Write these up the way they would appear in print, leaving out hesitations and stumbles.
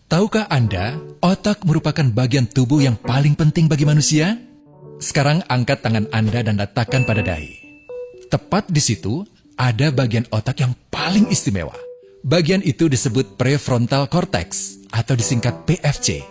Tahukah Anda, otak merupakan bagian tubuh yang paling penting bagi manusia? Sekarang angkat tangan Anda dan letakkan pada dahi. Tepat di situ, ada bagian otak yang paling istimewa. Bagian itu disebut prefrontal cortex atau disingkat PFC.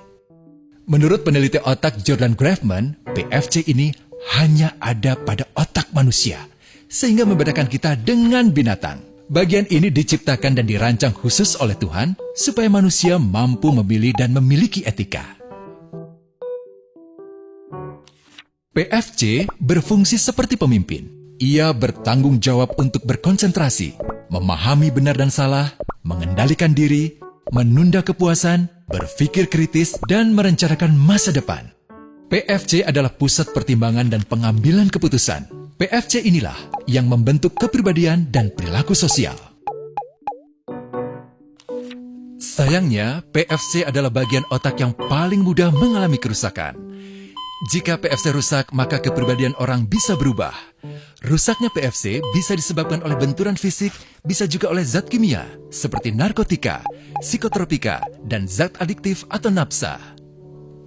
Menurut peneliti otak Jordan Grafman, PFC ini hanya ada pada otak manusia, sehingga membedakan kita dengan binatang. Bagian ini diciptakan dan dirancang khusus oleh Tuhan supaya manusia mampu memilih dan memiliki etika. PFC berfungsi seperti pemimpin. Ia bertanggung jawab untuk berkonsentrasi, memahami benar dan salah, mengendalikan diri, menunda kepuasan, berpikir kritis, dan merencanakan masa depan. PFC adalah pusat pertimbangan dan pengambilan keputusan. PFC inilah yang membentuk kepribadian dan perilaku sosial. Sayangnya, PFC adalah bagian otak yang paling mudah mengalami kerusakan. Jika PFC rusak, maka kepribadian orang bisa berubah. Rusaknya PFC bisa disebabkan oleh benturan fisik, bisa juga oleh zat kimia, seperti narkotika, psikotropika, dan zat adiktif atau nafsa.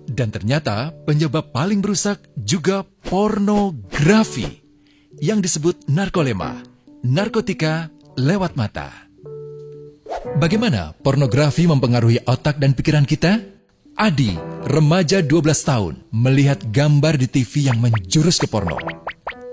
Dan ternyata penyebab paling merusak juga pornografi, yang disebut narkolema, narkotika lewat mata. Bagaimana pornografi mempengaruhi otak dan pikiran kita? Adi, remaja 12 tahun, melihat gambar di TV yang menjurus ke porno.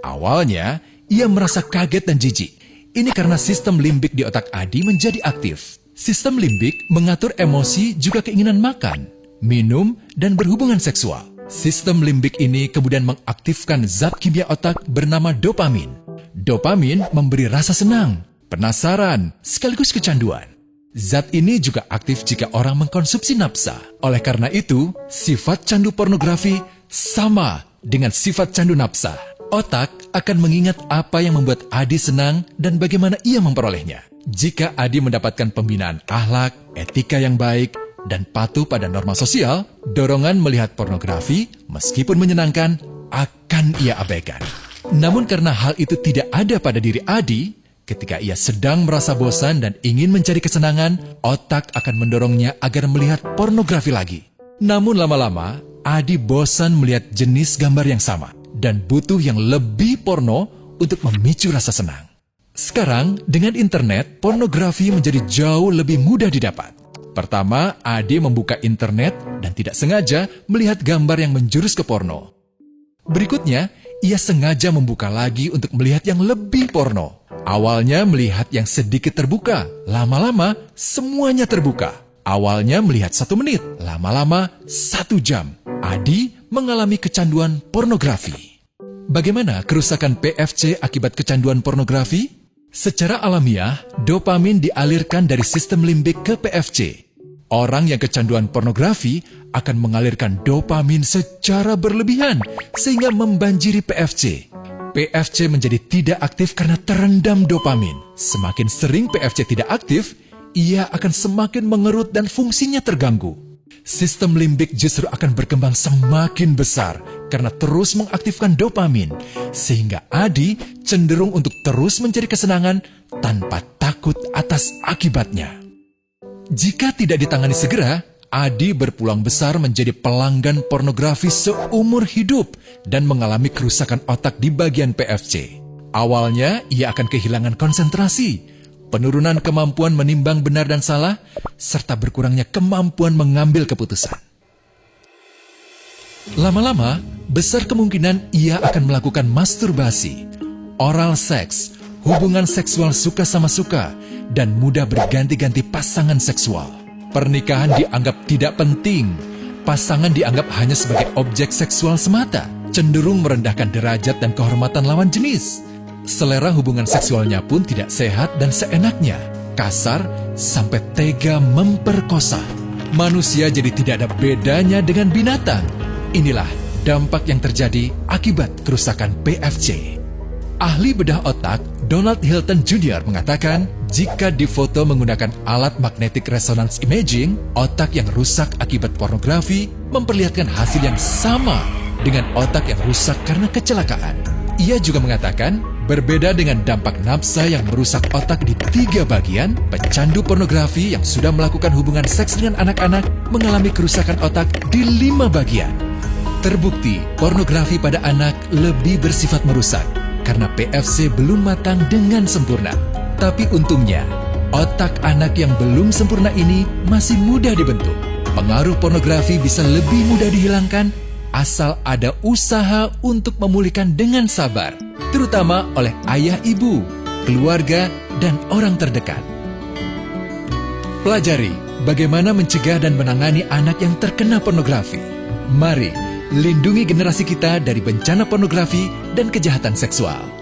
Awalnya, ia merasa kaget dan jijik. Ini karena sistem limbik di otak Adi menjadi aktif. Sistem limbik mengatur emosi juga keinginan makan, minum, dan berhubungan seksual. Sistem limbik ini kemudian mengaktifkan zat kimia otak bernama dopamin. Dopamin memberi rasa senang, penasaran, sekaligus kecanduan. Zat ini juga aktif jika orang mengkonsumsi nafsa. Oleh karena itu, sifat candu pornografi sama dengan sifat candu nafsa. Otak akan mengingat apa yang membuat Adi senang dan bagaimana ia memperolehnya. Jika Adi mendapatkan pembinaan akhlak, etika yang baik, dan patuh pada norma sosial, dorongan melihat pornografi, meskipun menyenangkan, akan ia abaikan. Namun karena hal itu tidak ada pada diri Adi, ketika ia sedang merasa bosan dan ingin mencari kesenangan, otak akan mendorongnya agar melihat pornografi lagi. Namun lama-lama, Adi bosan melihat jenis gambar yang sama, dan butuh yang lebih porno untuk memicu rasa senang. Sekarang, dengan internet, pornografi menjadi jauh lebih mudah didapat. Pertama, Adi membuka internet dan tidak sengaja melihat gambar yang menjurus ke porno. Berikutnya, ia sengaja membuka lagi untuk melihat yang lebih porno. Awalnya melihat yang sedikit terbuka, lama-lama semuanya terbuka. Awalnya melihat 1 menit, lama-lama 1 jam. Adi mengalami kecanduan pornografi. Bagaimana kerusakan PFC akibat kecanduan pornografi? Secara alamiah, dopamin dialirkan dari sistem limbik ke PFC. Orang yang kecanduan pornografi akan mengalirkan dopamin secara berlebihan sehingga membanjiri PFC. PFC menjadi tidak aktif karena terendam dopamin. Semakin sering PFC tidak aktif, ia akan semakin mengerut dan fungsinya terganggu. Sistem limbik justru akan berkembang semakin besar karena terus mengaktifkan dopamin, sehingga Adi cenderung untuk terus mencari kesenangan tanpa takut atas akibatnya. Jika tidak ditangani segera, Adi berpeluang besar menjadi pelanggan pornografi seumur hidup dan mengalami kerusakan otak di bagian PFC. Awalnya, ia akan kehilangan konsentrasi, penurunan kemampuan menimbang benar dan salah, serta berkurangnya kemampuan mengambil keputusan. Lama-lama, besar kemungkinan ia akan melakukan masturbasi, oral seks, hubungan seksual suka sama suka, dan mudah berganti-ganti pasangan seksual. Pernikahan dianggap tidak penting. Pasangan dianggap hanya sebagai objek seksual semata, cenderung merendahkan derajat dan kehormatan lawan jenis. Selera hubungan seksualnya pun tidak sehat dan seenaknya, kasar sampai tega memperkosa. Manusia jadi tidak ada bedanya dengan binatang. Inilah dampak yang terjadi akibat kerusakan PFC. Ahli bedah otak Donald Hilton Jr. mengatakan, jika difoto menggunakan alat magnetic resonance imaging, otak yang rusak akibat pornografi memperlihatkan hasil yang sama dengan otak yang rusak karena kecelakaan. Ia juga mengatakan, Berbeda dengan dampak nafsa yang merusak otak di 3 bagian, pecandu pornografi yang sudah melakukan hubungan seks dengan anak-anak mengalami kerusakan otak di 5 bagian. Terbukti, pornografi pada anak lebih bersifat merusak karena PFC belum matang dengan sempurna. Tapi untungnya, otak anak yang belum sempurna ini masih mudah dibentuk. Pengaruh pornografi bisa lebih mudah dihilangkan asal ada usaha untuk memulihkan dengan sabar, terutama oleh ayah ibu, keluarga, dan orang terdekat. Pelajari bagaimana mencegah dan menangani anak yang terkena pornografi. Mari lindungi generasi kita dari bencana pornografi dan kejahatan seksual.